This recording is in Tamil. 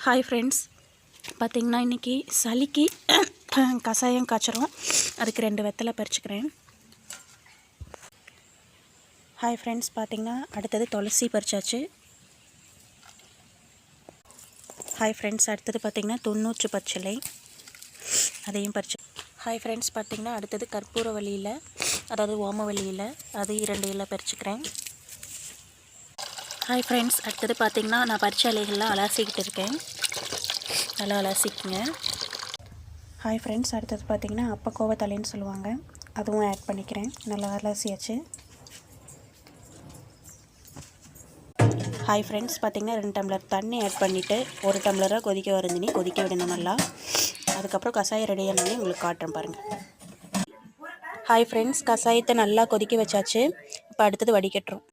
ஹாய் ஃப்ரெண்ட்ஸ், பார்த்திங்கன்னா இன்றைக்கி சளிக்கு கஷாயம் காய்ச்சறோம். அதுக்கு 2 வெத்தலை பறிச்சுக்கிறேன். ஹாய் ஃப்ரெண்ட்ஸ், பார்த்திங்கன்னா அடுத்தது துளசி பறிச்சாச்சு. ஹாய் ஃப்ரெண்ட்ஸ், அடுத்தது பார்த்திங்கன்னா தொண்ணூற்று பச்சிலை, அதையும் பறிச்சு. ஹாய் ஃப்ரெண்ட்ஸ், பார்த்திங்கன்னா அடுத்தது கற்பூரவள்ளியில், அதாவது ஓமவள்ளியில், அது 2 இலை பறிச்சுக்கிறேன். ஹாய் ஃப்ரெண்ட்ஸ், அடுத்தது பார்த்திங்கன்னா நான் பறிச்ச இலைகள்லாம் அலசிக்கிட்டு இருக்கேன். நல்லா அலசிக்குங்க. ஹாய் ஃப்ரெண்ட்ஸ், அடுத்தது பார்த்திங்கன்னா அப்பக்கோவத்தலைன்னு சொல்லுவாங்க, அதுவும் ஆட் பண்ணிக்கிறேன். நல்லா அலசியாச்சு. ஹாய் ஃப்ரெண்ட்ஸ், பார்த்திங்கன்னா 2 டம்ளர் தண்ணி ஆட் பண்ணிவிட்டு 1 டம்ளராக கொதிக்க வருந்தினி கொதிக்க விடணும் நல்லா. அதுக்கப்புறம் கஷாயம் ரெடியானே உங்களுக்கு காட்டுறேன் பாருங்கள். ஹாய் ஃப்ரெண்ட்ஸ், கஷாயத்தை நல்லா கொதிக்க வச்சாச்சு. இப்போ அடுத்தது வடிகட்டுறோம்.